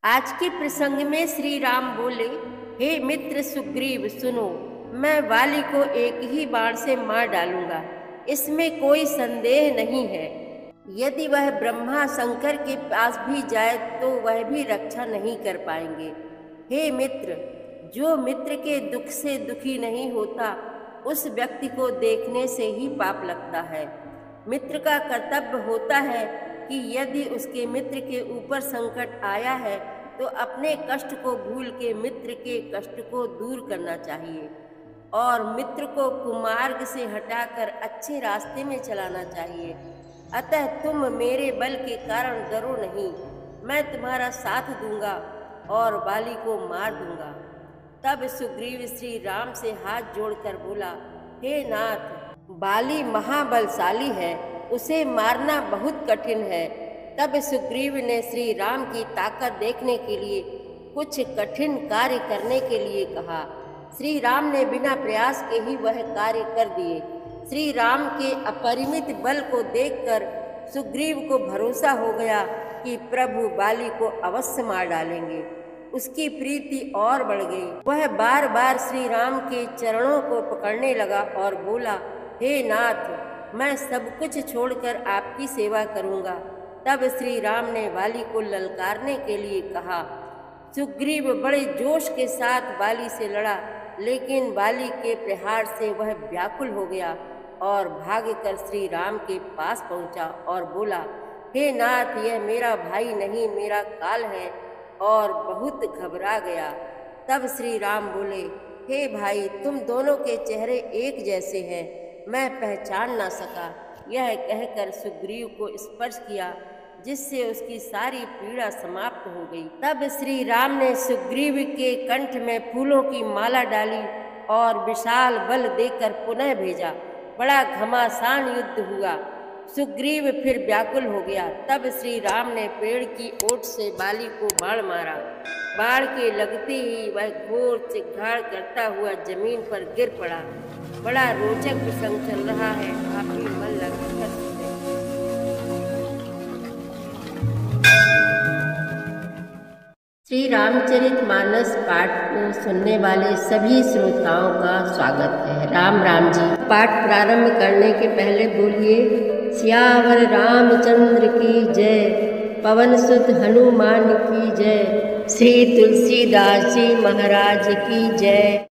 आज के प्रसंग में श्री राम बोले, हे मित्र सुग्रीव सुनो, मैं वाली को एक ही बाण से मार डालूंगा, इसमें कोई संदेह नहीं है। यदि वह ब्रह्मा शंकर के पास भी जाए तो वह भी रक्षा नहीं कर पाएंगे। हे मित्र, जो मित्र के दुख से दुखी नहीं होता उस व्यक्ति को देखने से ही पाप लगता है। मित्र का कर्तव्य होता है कि यदि उसके मित्र के ऊपर संकट आया है तो अपने कष्ट को भूल के मित्र के कष्ट को दूर करना चाहिए और मित्र को कुमार्ग से हटाकर अच्छे रास्ते में चलाना चाहिए। अतः तुम मेरे बल के कारण डरो नहीं, मैं तुम्हारा साथ दूंगा और बाली को मार दूंगा। तब सुग्रीव श्री राम से हाथ जोड़कर बोला, हे नाथ, बाली महाबलशाली है, उसे मारना बहुत कठिन है। तब सुग्रीव ने श्री राम की ताकत देखने के लिए कुछ कठिन कार्य करने के लिए कहा। श्री राम ने बिना प्रयास के ही वह कार्य कर दिए। श्री राम के अपरिमित बल को देखकर सुग्रीव को भरोसा हो गया कि प्रभु बाली को अवश्य मार डालेंगे। उसकी प्रीति और बढ़ गई। वह बार बार श्री राम के चरणों को पकड़ने लगा और बोला, हे नाथ, मैं सब कुछ छोड़कर आपकी सेवा करूंगा। तब श्री राम ने बाली को ललकारने के लिए कहा। सुग्रीव बड़े जोश के साथ बाली से लड़ा, लेकिन बाली के प्रहार से वह व्याकुल हो गया और भागकर श्री राम के पास पहुंचा और बोला, हे नाथ, यह मेरा भाई नहीं, मेरा काल है, और बहुत घबरा गया। तब श्री राम बोले, हे भाई, तुम दोनों के चेहरे एक जैसे हैं, मैं पहचान ना सका। यह कहकर सुग्रीव को स्पर्श किया, जिससे उसकी सारी पीड़ा समाप्त हो गई। तब श्री राम ने सुग्रीव के कंठ में फूलों की माला डाली और विशाल बल देकर पुनः भेजा। बड़ा घमासान युद्ध हुआ। सुग्रीव फिर व्याकुल हो गया। तब श्री राम ने पेड़ की ओट से बाली को बाण मारा। बाण के लगते ही वह घोर चिघाड़ करता हुआ जमीन पर गिर पड़ा। बड़ा रोचक प्रसंग चल रहा है, काफी मन लगकर सुने। श्री रामचरितमानस पाठ को सुनने वाले सभी श्रोताओं का स्वागत है। राम राम जी। पाठ प्रारंभ करने के पहले बोलिए, सियावर रामचंद्र की जय, पवन सुत हनुमान की जय, श्री तुलसीदास जी महाराज की जय।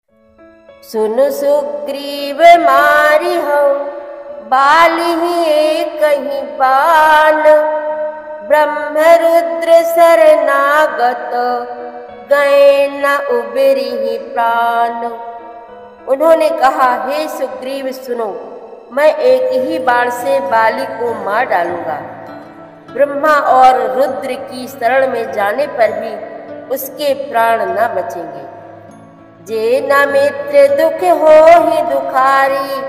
सुन सुग्रीव मारी हो बाली कहीं बान, ब्रह्म रुद्र शरणागत गए न उबरी प्राण। उन्होंने कहा, हे सुग्रीव सुनो, मैं एक ही बाण से बाली को मार डालूंगा। ब्रह्मा और रुद्र की शरण में जाने पर भी उसके प्राण न बचेंगे। जे न मित्र दुख हो ही दुखारी,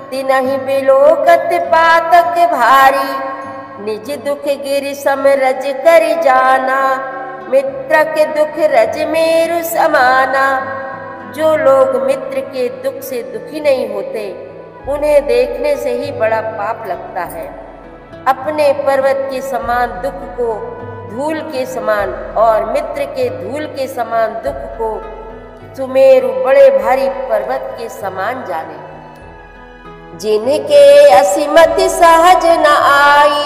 तिनहि बिलोकत पातक भारी। निज दुख गिर सम रज कर जाना, मित्र के दुख रज मेरु समाना। जो लोग मित्र के दुख से दुखी नहीं होते, उन्हें देखने से ही बड़ा पाप लगता है। अपने पर्वत के समान दुख को धूल के समान और मित्र के धूल के समान दुख को सुमेरु बड़े भारी पर्वत के समान जाने। जिनके असीमति सहज न आई,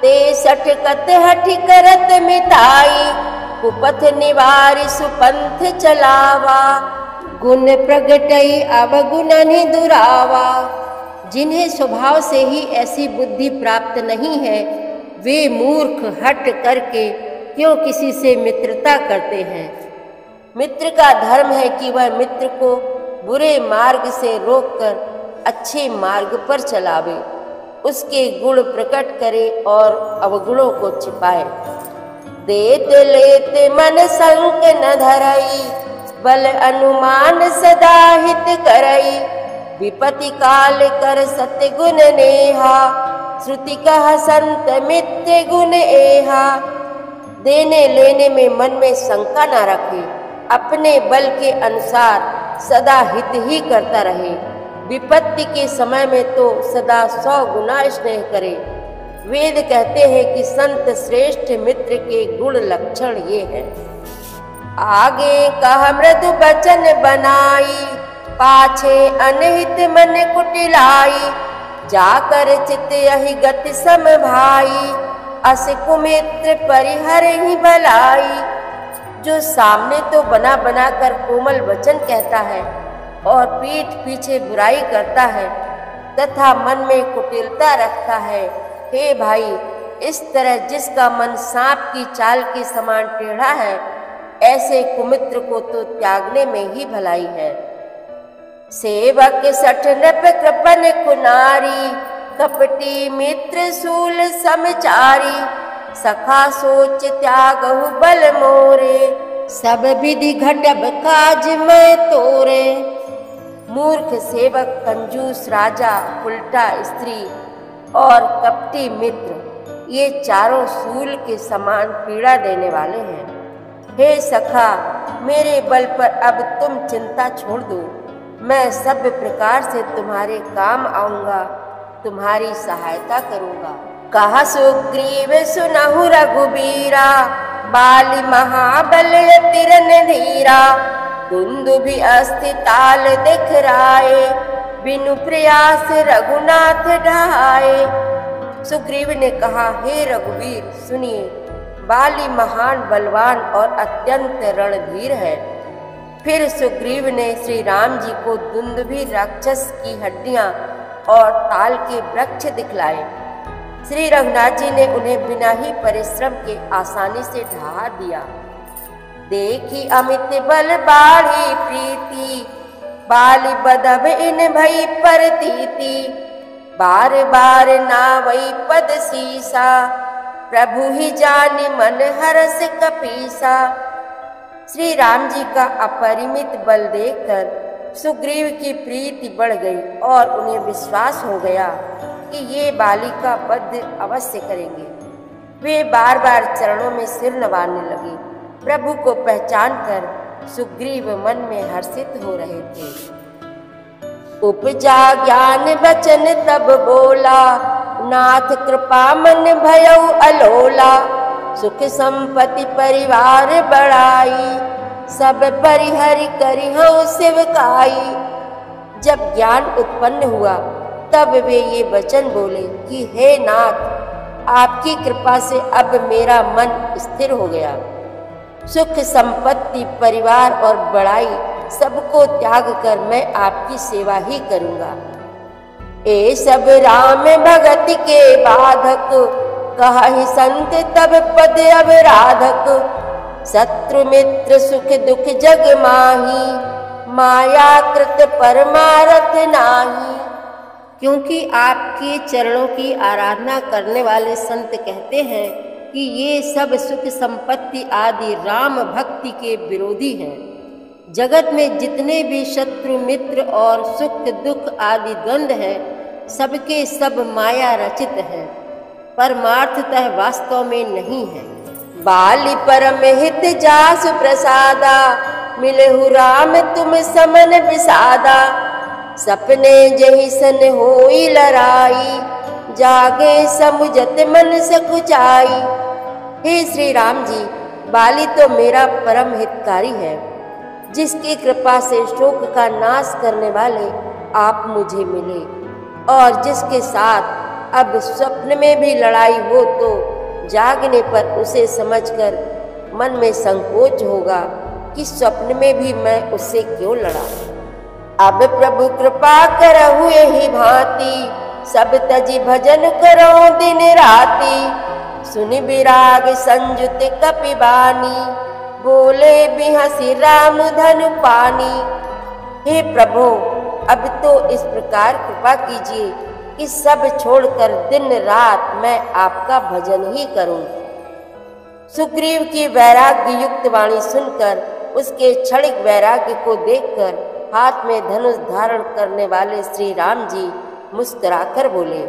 ते सठकत हठ करत मिटाई। कुपथ निवारि सुपंथ चलावा, गुण प्रगटई अवगुण नि दुरावा। जिन्हें स्वभाव से ही ऐसी बुद्धि प्राप्त नहीं है, वे मूर्ख हट करके क्यों किसी से मित्रता करते हैं। मित्र का धर्म है कि वह मित्र को बुरे मार्ग से रोककर अच्छे मार्ग पर चलावे, उसके गुण प्रकट करे और अवगुणों को छिपाए। देत लेत मन संक न धरई, बल अनुमान सदा हित करई। विपत्ति काल कर सत्य गुण नेहा, श्रुति कह संत मित्र गुण एहा। देने लेने में मन में शंका न रखे, अपने बल के अनुसार सदा हित ही करता रहे। विपत्ति के समय में तो सदा 100 गुना स्नेह करे। वेद कहते हैं कि संत श्रेष्ठ मित्र के गुण लक्षण ये हैं। आगे कह मृदु बचन बनाई, पाछे अनहित मन कुटिलाई, जाकर चित यही गति सम भाई, अस कुमित्र परिहर ही भलाई। जो सामने तो बना बना कर कोमल वचन कहता है और पीठ पीछे बुराई करता है तथा मन में कुटिलता रखता है, हे भाई, इस तरह जिसका मन सांप की चाल के समान टेढ़ा है, ऐसे कुमित्र को तो त्यागने में ही भलाई है। सेवक सठ नृप कृपन कुनारी, कपटी मित्र सूल समचारी, सखा सोच त्यागहु बल मोरे, सब विधि घटब काज मैं तोरे। मूर्ख सेवक, कंजूस राजा, उल्टा स्त्री और कपटी मित्र, ये चारों सूल के समान पीड़ा देने वाले हैं। हे सखा, मेरे बल पर अब तुम चिंता छोड़ दो, मैं सब प्रकार से तुम्हारे काम आऊंगा, तुम्हारी सहायता करूंगा। कहा सुग्रीव सुनहु रघुबीरा, बाली महाबल तिरन धीरा, दुंदुभि अस्थि ताल दिखराए, बिनु प्रयास रघुनाथ ढहाए। सुग्रीव ने कहा, हे रघुवीर सुनिए, बाली महान बलवान और अत्यंत रणधीर है। फिर सुग्रीव ने श्री राम जी को दुंदुभि राक्षस की हड्डियां और ताल के वृक्ष दिखलाए। श्री रघुनाथ जी ने उन्हें बिना ही परिश्रम के आसानी से ढहा दिया। देखी अमित बल बाढ़ी प्रीति, बाली बदब इन भई परतीति, बार बार नावई पद सीसा, प्रभु ही जानि मन हरस कपीसा। श्री राम जी का अपरिमित बल देखकर सुग्रीव की प्रीति बढ़ गई और उन्हें विश्वास हो गया कि ये बाली का वध अवश्य करेंगे। वे बार बार चरणों में सिर नवाने लगे। प्रभु को पहचान कर सुग्रीव मन में हर्षित हो रहे थे। उपजा ज्ञान वचन तब बोला, नाथ कृपा मन भयउ अलोला, सुख संपत्ति परिवार बढ़ाई, सब परिहरि करिहउ सेवकाई। जब ज्ञान उत्पन्न हुआ तब वे ये वचन बोले कि हे नाथ, आपकी कृपा से अब मेरा मन स्थिर हो गया। सुख संपत्ति परिवार और बड़ाई सबको त्याग कर मैं आपकी सेवा ही करूंगा। ए सब राम भगत के बाधक, कहि संत तब पद अवराधक, शत्रु मित्र सुख दुख जग माही, माया कृत परमारथ नाही। क्योंकि आपके चरणों की आराधना करने वाले संत कहते हैं कि ये सब सुख संपत्ति आदि राम भक्ति के विरोधी हैं। जगत में जितने भी शत्रु मित्र और सुख दुख आदि द्वंद्व हैं, सबके सब माया रचित हैं, परमार्थतः वास्तव में नहीं है। बाली परम हित जासु प्रसादा, मिलहु राम तुम समन विसादा, सपने जहि सन होई लड़ाई, जागे समुझत मन सकुचाई। हे श्री राम जी, बाली तो मेरा परम हितकारी है, जिसकी कृपा से शोक का नाश करने वाले आप मुझे मिले, और जिसके साथ अब स्वप्न में भी लड़ाई हो तो जागने पर उसे समझकर मन में संकोच होगा कि स्वप्न में भी मैं उससे क्यों लड़ा। अब प्रभु कृपा करहु एहि भांति, सब तजी भजन करो दिन राति, सुनि विराग संजुत कपिबानी, बोले बिहसी राम धनु पानी। हे प्रभु, अब तो इस प्रकार कृपा कीजिए कि सब छोड़कर दिन रात मैं आपका भजन ही करूं। सुग्रीव की वैराग्य युक्त वाणी सुनकर, उसके क्षणिक वैराग्य को देखकर हाथ में धनुष धारण करने वाले श्री राम जी मुस्कुराकर बोले,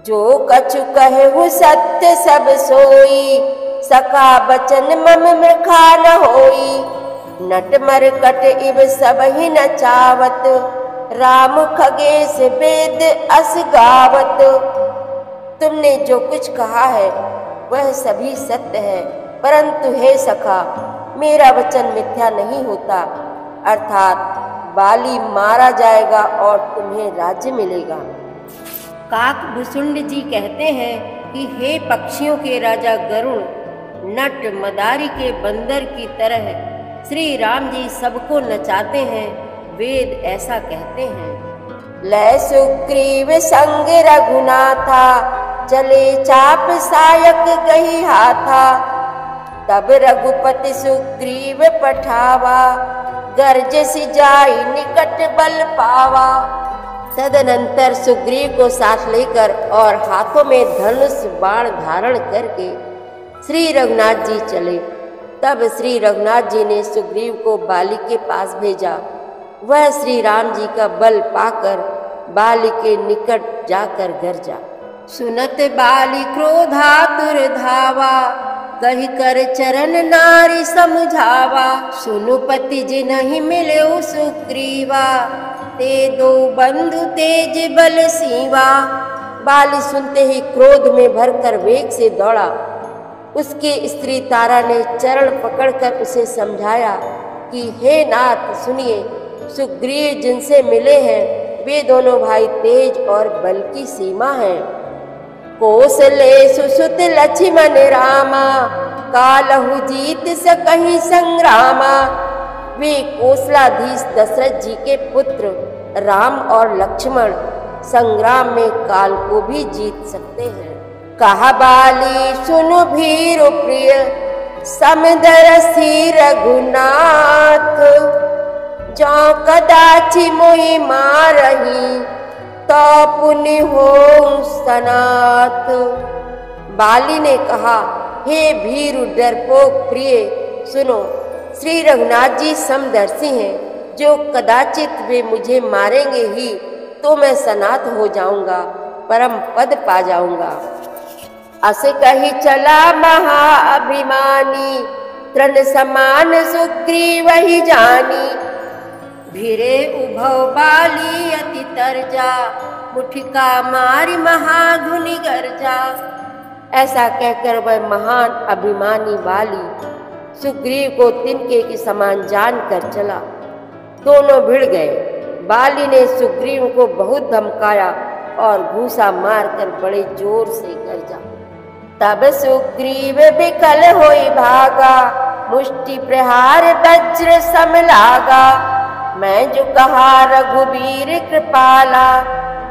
जो कछु कहु सत्य सब सोई, सखा बचन मम मृखा न होई, नट मर कट इव सब ही न चावत, राम खगेश वेद अस गावत। तुमने जो कुछ कहा है वह सभी सत्य है, परंतु हे सखा, मेरा वचन मिथ्या नहीं होता, अर्थात बाली मारा जाएगा और तुम्हें राज्य मिलेगा। काकभुसुंड जी कहते हैं कि हे पक्षियों के राजा गरुण, नट मदारी के बंदर की तरह श्री राम जी सबको नचाते हैं। वेद ऐसा कहते हैं। लय सुग्रीव संग रघुनाथा, चले चाप सायक गही हाथा, तब रघुपति सुग्रीव पठावा, गर्ज सि जाई निकट बल पावा। तदनंतर सुग्रीव को साथ लेकर और हाथों में धनुष बाण धारण करके श्री रघुनाथ जी चले। तब श्री रघुनाथ जी ने सुग्रीव को बाली के पास भेजा। वह श्री राम जी का बल पाकर बाली के निकट जाकर गरजा। सुनत बाली क्रोधातुर धावा, कही कर चरण नारी समझावा। सुनु पति जी नहीं मिले सुग्रीवा, ते दो बंधु तेज बल सीवा। बाली सुनते ही क्रोध में भरकर वेग से दौड़ा। उसकी स्त्री तारा ने चरण पकड़कर उसे समझाया कि हे नाथ सुनिए, सुग्रीव जिनसे मिले हैं वे दोनों भाई तेज और बल की सीमा हैं। कौशले सुसुत लक्ष्मण रामा, कालहु जीत सकहि संग्रामा। वे कौशलाधीश दशरथ जी के पुत्र राम और लक्ष्मण संग्राम में काल को भी जीत सकते हैं। कहा बाली सुनु भीरु प्रिय, समदरसी रघुनाथ। जो कदाचि मोहि मारही, तो पुनि हो सनाथ। बाली ने कहा, हे भीरु डरपोक प्रिय, सुनो, श्री रघुनाथ जी समदर्शी हैं। जो कदाचित वे मुझे मारेंगे ही तो मैं सनाथ हो जाऊंगा, परम पद पा जाऊंगा। अस कही चला महाअभिमानी, तृण समान सुग्रीव ही जानी। भिरे उभव बाली अति तरजा, मुठिका मारी महाधुनि गर्जा। ऐसा कहकर वह महान अभिमानी बाली सुग्रीव को तिनके के समान जानकर चला। दोनों भिड़ गए। बाली ने सुग्रीव को बहुत धमकाया और घूसा मारकर बड़े जोर से गर्जा। तब सुग्रीव विकल होई भागा, मुष्टि प्रहार वज्र सम लागा। मैं जो कहा रघुबीर कृपाला,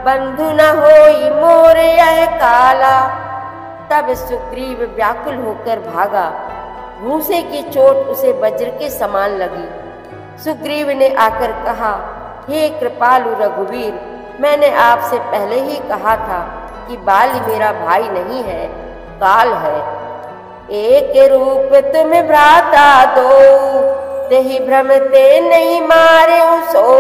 बंधु न होई मोर यह काला। तब सुग्रीव व्याकुल होकर भागा। घूसे की चोट उसे वज्र के समान लगी। सुग्रीव ने आकर कहा, हे कृपालु रघुवीर, मैंने आपसे पहले ही कहा था कि बाली मेरा भाई नहीं है, काल है। एक रूप तुम भ्राता दो, तेहि भ्रम ते नहीं मारे सो।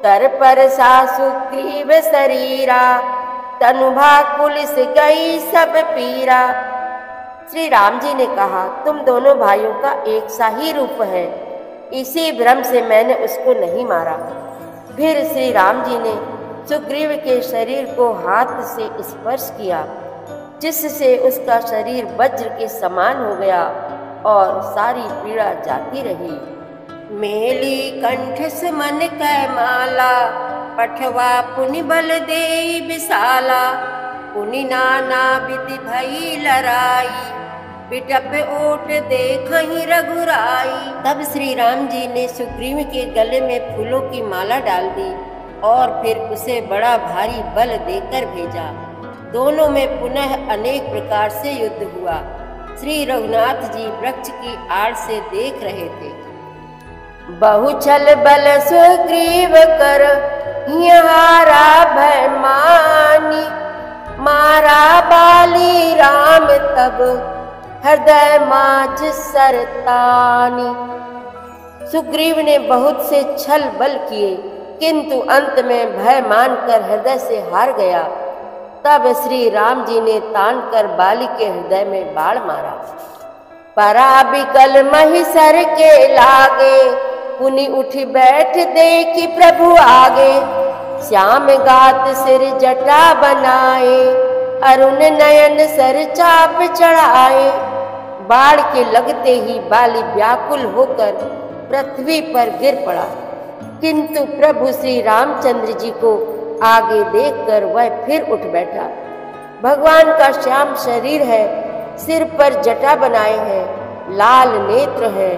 कर पर सा सुग्रीव शरीरा, तनुभा कुलिस गई सब पीरा। श्री राम जी ने कहा, तुम दोनों भाइयों का एक सा ही रूप है, इसी भ्रम से मैंने उसको नहीं मारा। फिर श्री राम जी ने सुग्रीव के शरीर को हाथ से स्पर्श किया, जिससे उसका शरीर वज्र के समान हो गया और सारी पीड़ा जाती रही। मेली कंठ सुमन कै माला, पठवा पुनि बल देई विशाला। पुनि नाना विधि भई लड़ाई, बिटप ओट देखहि रघुराई। तब श्री राम जी ने सुग्रीव के गले में फूलों की माला डाल दी और फिर उसे बड़ा भारी बल देकर भेजा। दोनों में पुनः अनेक प्रकार से युद्ध हुआ। श्री रघुनाथ जी वृक्ष की आड़ से देख रहे थे। बहुछल बल सुग्रीव कर, हारा भय मानी। मारा बाली राम तब, हृदय माज सरतानी। सुग्रीव ने बहुत से छल बल किए, किंतु अंत में भय मानकर हृदय से हार गया। तब श्री राम जी ने तान कर बाली के हृदय में बाण मारा। पराबिकल महिषर के लागे, पुनि उठी बैठ देखी प्रभु आगे। श्याम गात सिर जटा बनाए, अरुण नयन सर चाप चढ़ाए। बाढ़ के लगते ही बाली व्याकुल होकर पृथ्वी पर गिर पड़ा, किंतु प्रभु श्री रामचंद्र जी को आगे देखकर वह फिर उठ बैठा। भगवान का श्याम शरीर है, सिर पर जटा बनाए हैं, लाल नेत्र है,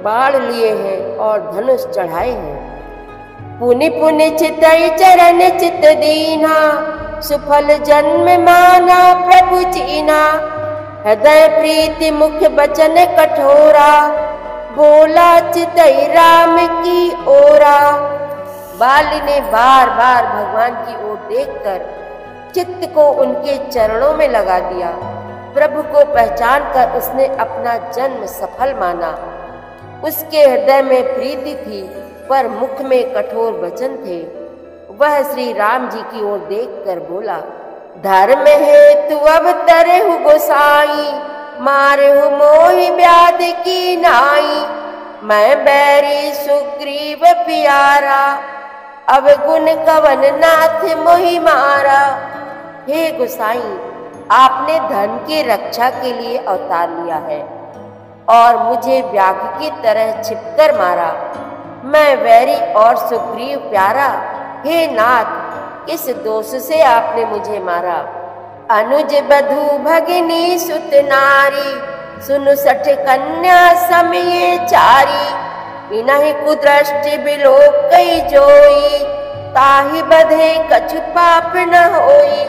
बाण लिए हैं और धनुष चढ़ाए हैं। पुनि पुनि चितई चरण चित दीना, सुफल जन्म माना प्रभु चीना। हृदय प्रीति मुख बचन कठोरा, बोला चितई राम की ओरा। बाली ने बार बार भगवान की ओर देखकर चित्त को उनके चरणों में लगा दिया। प्रभु को पहचान कर उसने अपना जन्म सफल माना। उसके हृदय में प्रीति थी पर मुख में कठोर वचन थे। वह श्री राम जी की ओर देखकर बोला, धर्म हेतु अवतरे हु गोसाई, मारे हु मोहि व्याध की नाई। मैं बैरी सुग्रीव प्यारा, अवगुण कवन नाथ मोहि मारा। हे गोसाई, आपने धर्म की रक्षा के लिए अवतार लिया है और मुझे व्याघ की तरह छिपकर मारा। मैं वैरी और सुग्रीव प्यारा, हे नाथ, किस दोष से आपने मुझे मारा। अनुज बधू भगिनी सुत नारी, सुनु सठ कन्या समय चारी। इनहि कुदृष्टि बिलोक कई जोई, ताहि बधे कछु पाप न होई।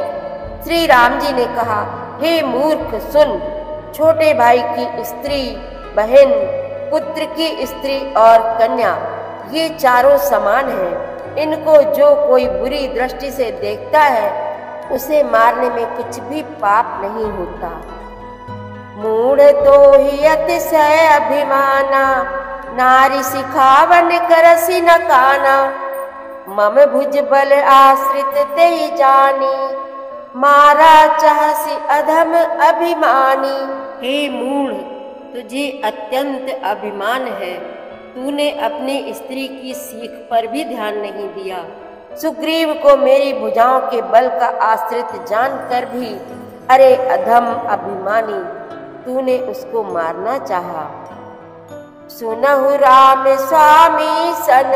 श्री राम जी ने कहा, हे मूर्ख सुन, छोटे भाई की स्त्री, बहन, पुत्र की स्त्री और कन्या, ये चारों समान हैं। इनको जो कोई बुरी दृष्टि से देखता है उसे मारने में कुछ भी पाप नहीं होता। मूढ़ तो ही अतिशय अभिमाना, नारी सिखावन करसी न काना। मम भुज बल आश्रित ते जानी, मारा चाहसी अधम अभिमानी। हे मूढ़, तुझे अत्यंत अभिमान है, तूने अपनी स्त्री की सीख पर भी ध्यान नहीं दिया। सुग्रीव को मेरी भुजाओं के बल का आश्रित जानकर भी, अरे अधम अभिमानी, तूने उसको मारना चाहा। सुनहु राम स्वामी सन,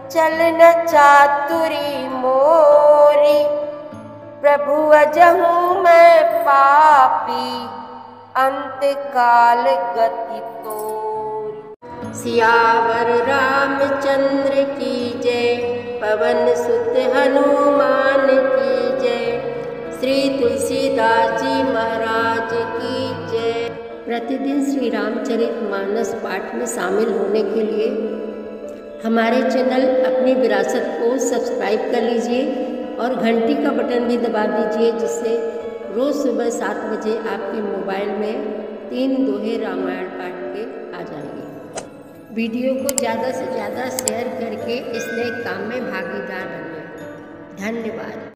चलन चातुरी मोरी। प्रभु अजहू मैं पापी, अंत काल गति तोरी। सियावर रामचंद्र की जय, पवन सुत हनुमान की जय। श्री तुलसीदास जी महाराज की जय। प्रतिदिन श्री रामचरितमानस पाठ में शामिल होने के लिए हमारे चैनल अपनी विरासत को सब्सक्राइब कर लीजिए और घंटी का बटन भी दबा दीजिए, जिससे रोज़ सुबह 7 बजे आपके मोबाइल में 3 दोहे रामायण पाठ के आ जाएंगे। वीडियो को ज़्यादा से ज़्यादा शेयर करके इस नए काम में भागीदार बनिए। धन्यवाद।